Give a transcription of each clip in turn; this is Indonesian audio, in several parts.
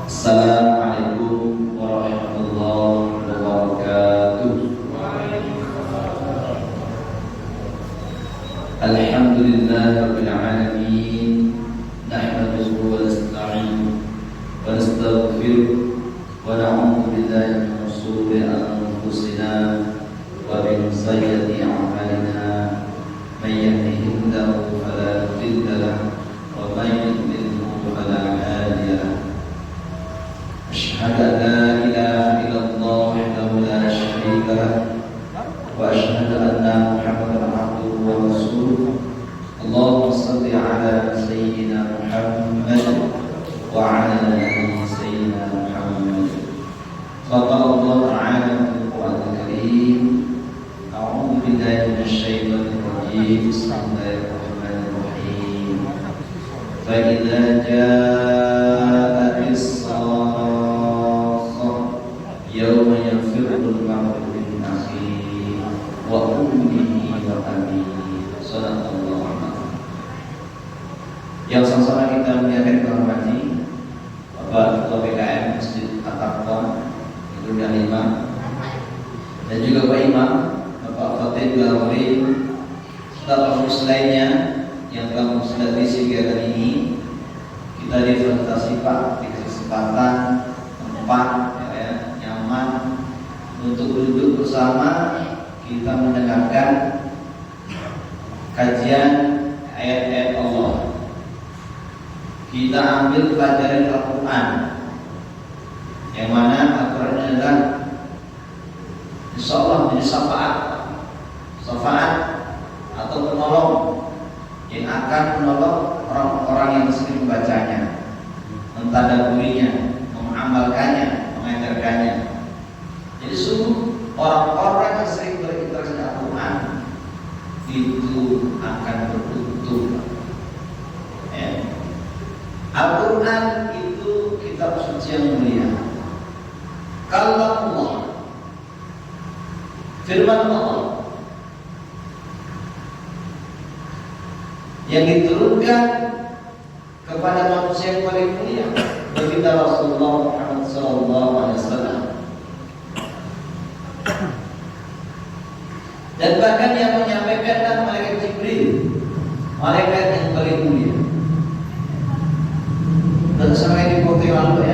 Assalamualaikum warahmatullahi wabarakatuh. Alhamdulillahirabbil alamin. Nahmaduhu wa nasta'inuhu wa nastaghfiruh wa na'udzu billahi min shururi anfusina wa min sayyiati a'malina. May yahdihillahu fala mudilla lahu wa may yudlilhu fala hadiya lahu. Asyhadu an la ilaha illallah wahdahu la syarika lahu wa asyhadu anna Muhammadan abduhu wa rasuluh. Allahumma shalli ala sayyidina Muhammad wa ala ali sayyidina Muhammad. Qala Allah ta'ala fil Qur'anil Karim, a'udzu billahi minasyaitonir rajim. Bismillahirrahmanirrahim. Fa idza ja'atis yawma yafirrul mar'u min akhihi wa ummihi wa abihi. Shadaqallahu. Yang sama-sama kita muliakan hormati Bapak Ketua PKM Masjid At-Taqwa Dunia 5 dan juga Pak Imam, Bapak Khatib Gawarin, serta pengurus lainnya yang telah memfasilitasi kegiatan ini. Kita difasilitasi Pak di kesempatan tempat nyaman untuk duduk bersama kita mendengarkan kajian ayat-ayat Allah. Kita ambil pelajaran Al-Quran, yang mana Al-Quran adalah insya Allah menjadi syafaat atau penolong yang akan menolong orang-orang yang sering membacanya, mentadabburinya, mengamalkannya, mengajarkannya. Jadi sungguh orang-orang yang sering berinteraksi dengan Al-Quran itu akan beruntung. Al-Quran itu kitab suci yang mulia, kalam Allah, firman Allah yang diturunkan kepada manusia yang paling mulia, baginda Rasulullah Muhammad SAW. Dan bahkan yang menyampaikan adalah malaikat Jibril, malaikat yang paling mulia. Dan sampai di kota lalu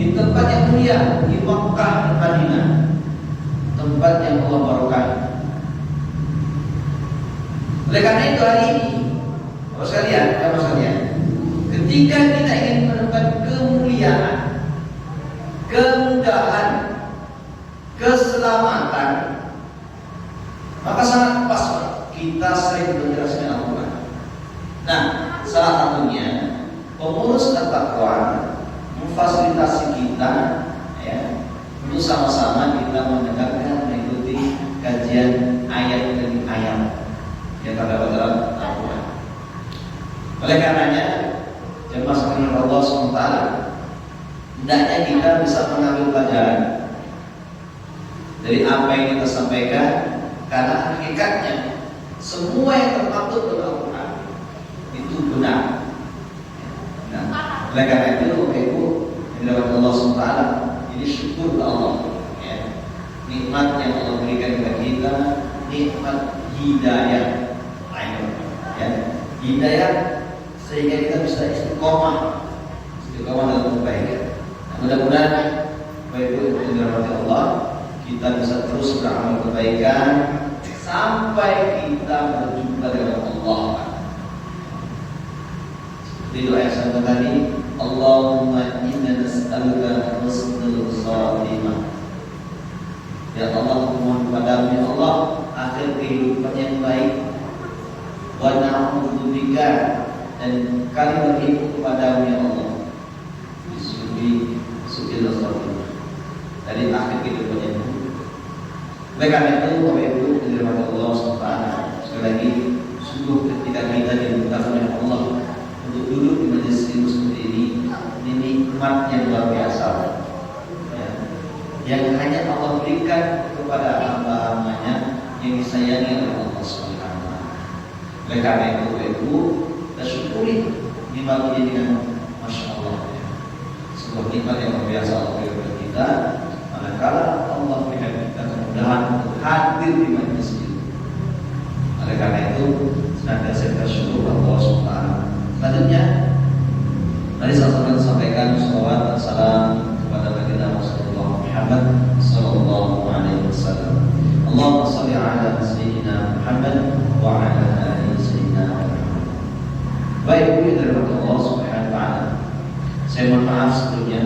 di tempat yang mulia, di Makkah dan Madinah, tempat yang Allah barokah. Oleh karena itu hari ini, Bapak sekalian, ketika kita ingin menemukan kemuliaan, kemudahan, keselamatan, maka sangat pas kita sering belajar Al-Quran. Nah, salah satunya pengurus At-Taqwa memfasilitasi kita untuk sama-sama kita mendengarkan, mengikuti kajian ayat demi ayat yang terdapat dalam Al-Quran. Oleh karenanya, jemaah sekalian Allah SWT, hendaknya kita bisa mengambil pelajaran dari apa yang kita sampaikan, karena hakikatnya semua yang termaktub dalam Al-Quran itu benar. Oleh karena itu, Ibu yang dirahmati Allah SWT, ini syukur ke Allah, nikmat yang Allah berikan kepada kita, nikmat hidayah, hidayah sehingga kita bisa istiqomah dalam kebaikan. Mudah-mudahan Ibu yang dirahmati Allah, kita bisa terus beramal kebaikan sampai kita berjumpa dengan Allah. Di doa yang sama tadi, Allahumma inna nas'aluka husnul khatimah. Ya Allah, mohon kepadamu ya Allah akhir kehidupan yang baik. Wa na'udzubika, dan kami berhimpun kepadamu ya Allah Bismillahirrahmanirrahim, dari akhir kehidupan yang baik. Oleh karena itu, Bapak Ibu yang dirahmati Allah SWT, sekali lagi sungguh ketika kita dimudahkan oleh Allah untuk duduk di majelis ilmu seperti ini nikmat yang luar biasa, yang hanya Allah berikan kepada hamba-hambanya yang disayangi oleh Allah SWT. Oleh karena itu, Ibu, kita syukuri nikmat ini dengan Masya Allah. sebuah nikmat yang luar biasa Allah berikan kepada kita. Manakala Allah berikan kita kemudahan untuk hadir di majelis itu. Oleh karena itu senantiasa kita syukur Allah Subhanahu. Selanjutnya, mari sama-sama sampaikan salawat dan salam kepada baginda Rasulullah Muhammad sallallahu alaihi wasallam. Allahumma shalli ala sayyidina Muhammad wa ala ali sayyidina Muhammad. Baik, ibu dari Allah Subhanahu wa taala. Saya mohon maaf sebelumnya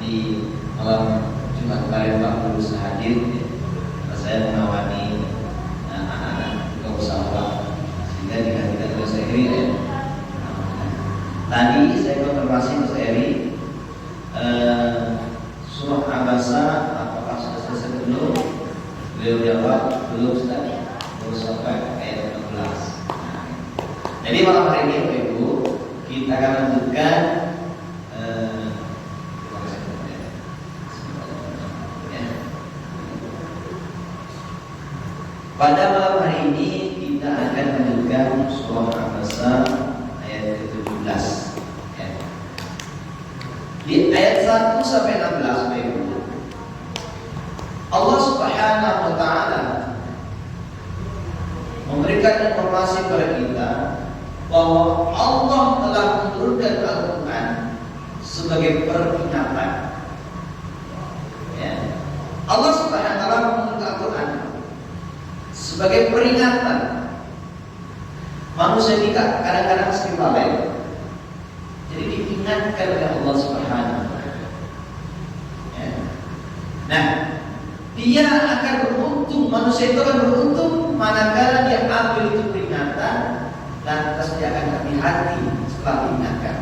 di malam Jumat kemarin Pak belum bisa hadir, karena saya mengawani anak-anak juga usaha sehingga digantikan oleh saya Eri ya. Tadi saya konfirmasi Mas Eri, surah Abasa apakah sudah selesai belum? Beliau jawab belum, Ustaz, baru sampai ayat 16. Jadi malam hari ini Bapak Ibu kita akan lanjutkan pada malam hari ini kita akan lanjutkan surah Abasa ayat ke-17 ya. Di ayat 1 sampai 16 Bapak Ibu, Allah Subhanahu wa taala memberikan informasi kepada kita bahwa Allah telah menurunkan Al-Quran sebagai peringatan ya. Allah Subhanahu wa taala menurunkan Al-Quran sebagai peringatan. Manusia ini kadang-kadang sering lalai, jadi diingatkan oleh Allah Subhanahu wa taala ya. Nah, dia akan beruntung, manusia itu akan beruntung manakala dia ambil itu peringatan dan terus dia akan hati-hati setelah diingatkan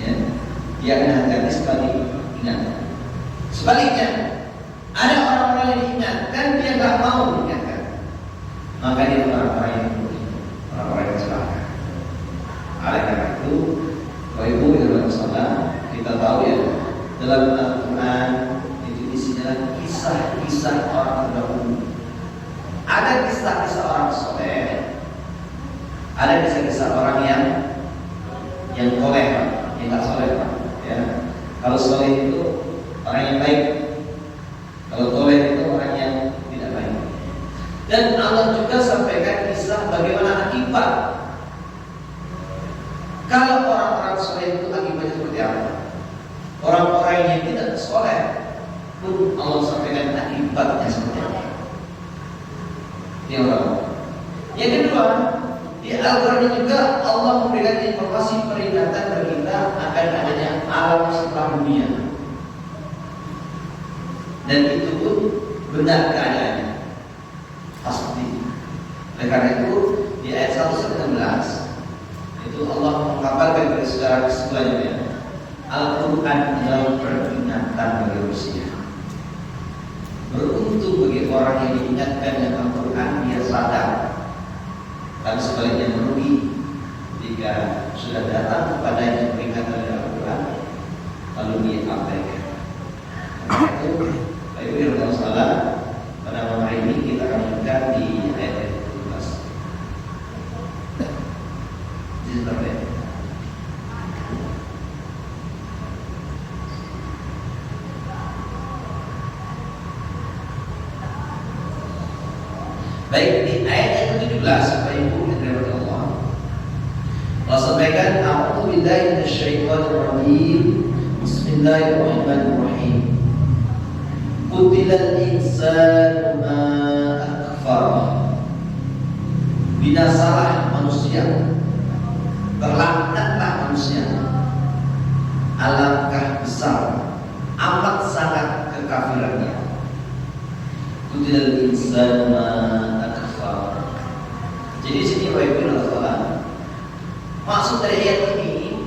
ya. Dia akan hati-hati setelah diingatkan. Sebaliknya, ada orang-orang yang diingatkan dia nggak mau diingatkan, maka dia orang-orang yang rugi, orang-orang yang celaka. Oleh karena itu, Bapak Ibu yang saudara, kita tahu ya, dalam Al-Quran itu isinya kisah-kisah orang terdahulu. Ada kisah-kisah orang soleh, ada kisah-kisah orang yang soleh, yang nggak soleh ya. Kalau soleh itu orang yang baik, kalau soleh itu orang yang tidak baik. Dan Allah juga sampaikan kisah bagaimana akibat kalau orang-orang soleh itu akibatnya seperti apa. Orang-orang yang tidak soleh pun Allah sampaikan akibatnya seperti apa. Yang pertama. Yang kedua, di Al-Quran juga Allah memberikan informasi peringatan bagi kita akan adanya alam setelah dunia. Dan itu pun benar keadaannya, pasti. Oleh karena itu di ayat 1-16 itu Allah mengabarkan kepada saudara kesimpulannya, Al-Quran adalah peringatan bagi manusia. Beruntung bagi orang yang diingatkan dengan Al-Quran, dia sadar. Dan sebaliknya merugi jika sudah datang kepadanya peringatan dari Al-Quran lalu dia abaikan. Karena itu Bapak Ibu yang berdoa salah, pada malam hari ini kita akan lanjutkan di ayat 17. Bismillah. Baik, di ayat yang ke-17 Bapak Ibu yang dirahmati Allah, Allah sampaikan, A'udzu billahi minasyaitonir rajim. Bismillahirrahmanirrahim. Qutilal insanu ma akfar. Binasalah manusia, terlaknatlah manusia. Alangkah besar, amat sangat kekafirannya. Qutilal insanu ma akfar. Jadi di sini Bapak Ibu Allah, maksud dari ayat ini,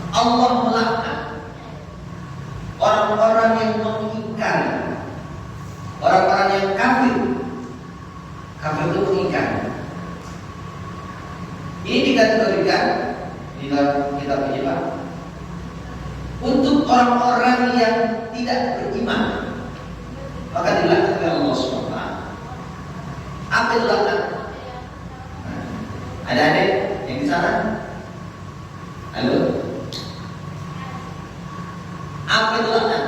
Allah melaknat orang-orang yang mengingkari, orang-orang yang kafir. Kafir itu mengingkari. Ini dikategorikan di dalam kitab Al-Quran untuk orang-orang yang tidak beriman, maka dilaknat oleh Allah SWT. Apa itu laknat? Ada adik yang di sana? Halo? itu laknat.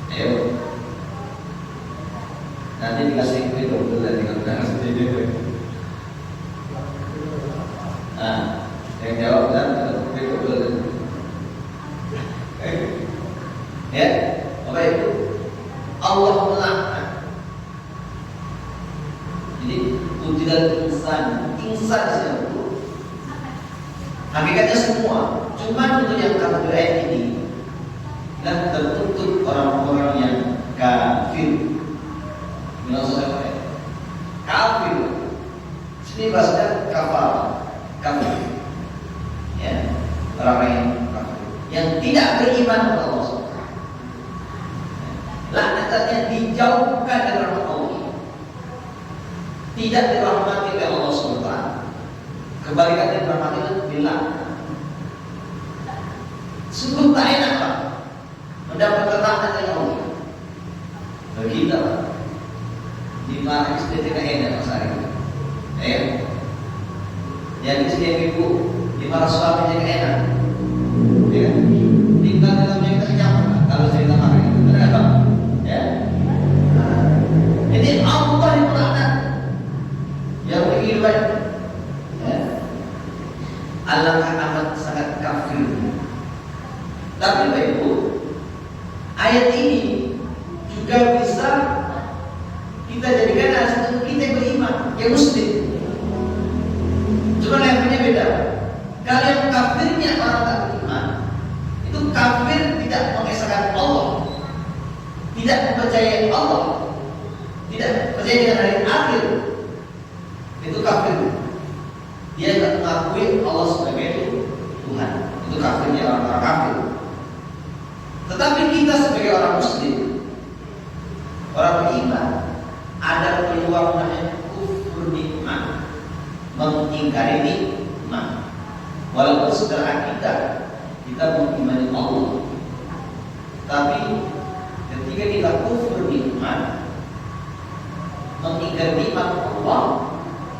Ayo. Nanti dikasih kue double dan tinggal benar sendiri. Nah, yang jawab dan kue double. Ya, apa itu? Allah melaknat. Jadi utilan insan siapa? Hakikatnya semua. Cuman untuk yang kata ayat ini dan tertutup orang-orang yang kafir. Maksud saya kafir. Sini bahasanya kafir. Ya, orang yang kafir, yang tidak beriman kepada Allah. Laknatnya dijauhkan dari rahmat Allah. Tidak dirahmati oleh Allah SWT. Kebalikannya dirahmati itu dilaknat. Sungguh tak enak Pak mendapatkan laknat dari Allah. Begitu Pak. Di mana istri tidak enak Mas Ari. Ya. Yang istri yang ibu di mana suaminya tidak enak. Ya. Tinggal dalam yang nyaman. Kalau cerita hari itu benar Pak. Ya. Jadi Allah yang melaknat. Yang begitu Pak. Ya. Alangkah amat sangat kafir. Tapi Bapak Ibu, ayat ini juga bisa kita jadikan alasan untuk kita yang beriman, yang muslim. Cuma levelnya beda. Kalau yang kafirnya orang tak beriman, itu kafir tidak mengesahkan Allah, tidak mempercayai Allah, tidak percaya dengan hari akhir. Itu kafir. Dia tidak mengakui Allah sebagai Tuhan. Itu kafirnya orang-orang kafir. Tetapi kita sebagai orang muslim, orang beriman, ada peluang namanya kufur nikmat, mengingkari nikmat. Walaupun secara kita mengimani Allah, tapi ketika kita kufur nikmat, mengingkari nikmat Allah,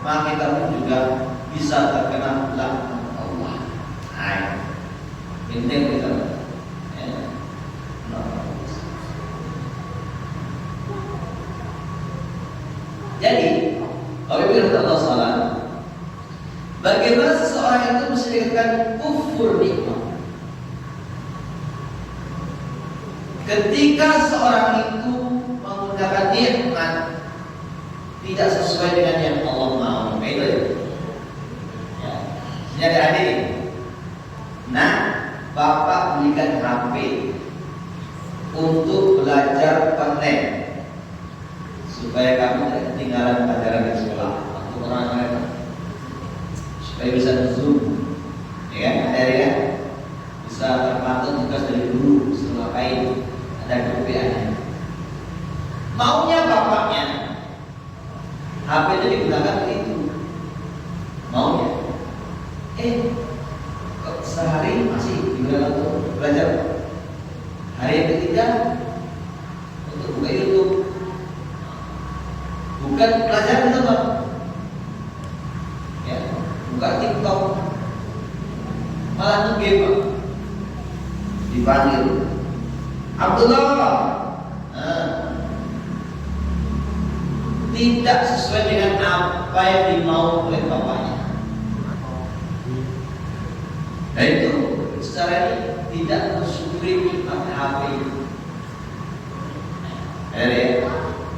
maka kita pun juga bisa terkena laknat Allah. Nah, penting kita. Jadi, kalau kita Allah salah, bagaimana seseorang itu mesti dikatakan kufur nikmat? Ketika seorang itu menggunakan nikmat tidak sesuai dengan yang Allah mau, itu ya. Ini ada adik. Nah, Bapak belikan HP untuk belajar online supaya kamu tidak ketinggalan pelajaran di sekolah waktu orang supaya bisa zoom, ya kan? Ada ya, bisa terpantau tugas dari guru setelah ngapain, ada kebiasaannya. Maunya bapaknya HP itu digunakan itu, maunya. Kok sehari masih digunakan untuk belajar, hari yang ketiga untuk buka YouTube. Bukan pelajaran itu Pak. Ya, buka TikTok. Malah itu game Pak. Dipanggil Abdullah. Tidak sesuai dengan apa yang dimau oleh bapaknya. Dan itu secara ini tidak mensyukuri nikmat HP itu.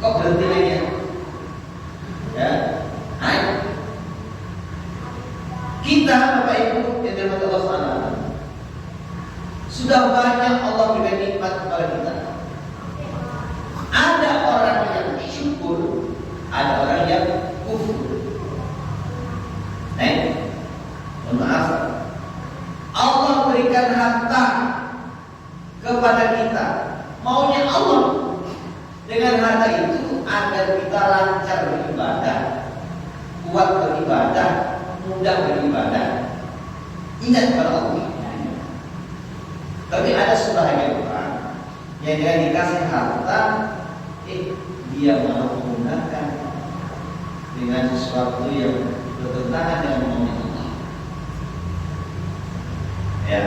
Kok berhenti lagi ya? Ya, ayo. Kita Bapak Ibu yang dirahmati Allah SWT, sudah banyak Allah berikan nikmat kepada kita. Ada orang yang syukur, ada orang yang kufur. Mohon maaf, Allah berikan harta kepada kita. Maunya Allah dengan harta itu agar kita lancar beribadah, kuat beribadah, mudah beribadah, ingat kepada Allah. Tapi ada sebahagian orang yang dengan dikasih harta, dia malah menggunakan dengan sesuatu yang bertentangan dengan maunya Allah. Ya,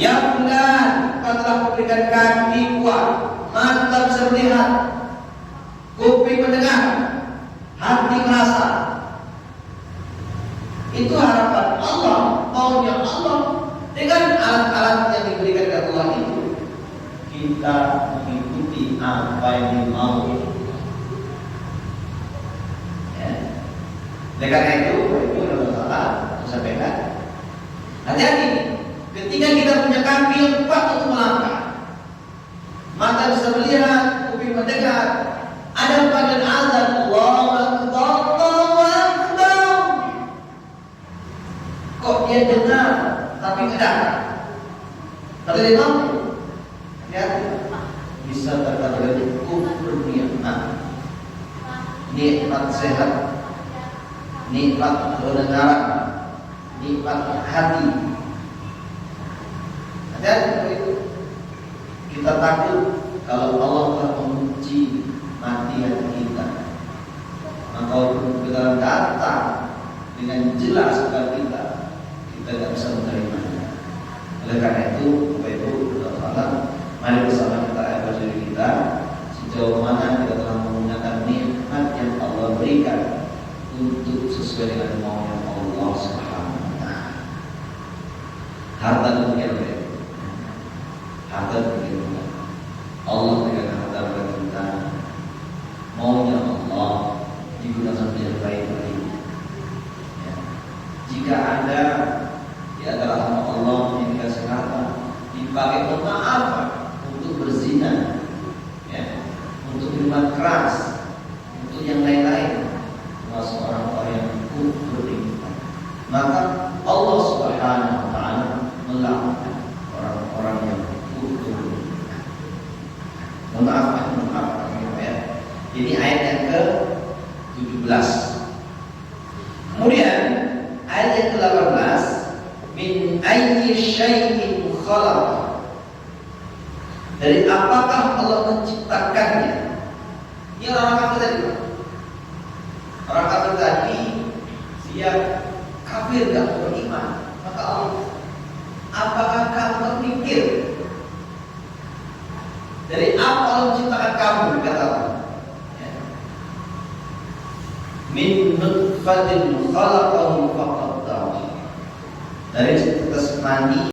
Ya fulan, engkau telah memberikan kaki kuat, mata bisa melihat, kuping mendengar, hati merasa. Itu harapan Allah, maunya Allah. Dengan alat-alat yang diberikan oleh Allah itu, kita mengikuti apa yang dimau. Ya. Oleh karena itu adalah masalah. Saya sampaikan. Hati-hati. Ketika kita punya kaki yang kuat untuk melangkah, mata bisa melihat, kuping mendengar, ada panggilan azan, Allahu Akbar, Allahu Akbar. Kok dia dengar tapi tidak? Tapi dia mampu. Hati-hati. Bisa terkadang kufur nikmat. Nikmat sehat, nikmat pendengaran, nikmat hati. Dan itu kita takut kalau Allah telah menguji mati hati kita, maka walaupun kita datang dengan jelas kepada kita tidak bisa menerimanya. Oleh karena itu, Bapak Ibu, mari bersama kita evaluasi diri kita sejauh mana kita telah menggunakan nikmat yang Allah berikan untuk sesuai dengan maunya Allah Subhanahu wa Ta'ala. Harta dunia, harta dunia, Allah berikan harta kepada kita, maunya Allah digunakan dengan baik-baik. Ya. Jika ada di antara hamba Allah yang dikasih harta dipakai untuk apa? Untuk berzina, ya, untuk minuman keras, untuk yang lain-lain, termasuk orang-orang yang kufur nikmat, maka Allah Subhanahu wa Ta'ala melaknat orang-orang yang kufur nikmat. Maaf ya. Ini ayat yang ke-17. Kemudian ayat yang ke-18, min ayyi syai'in khalaq. Dari apakah Allah menciptakannya? Ini orang kafir tadi. Orang kafir tadi dia kafir gak beriman. Maka Allah, apakah kamu berpikir dari apa Allah menciptakan kamu? Kata Allah, ya. Min nutfatin khalaqahu faqaddarahu. Dari tetes mani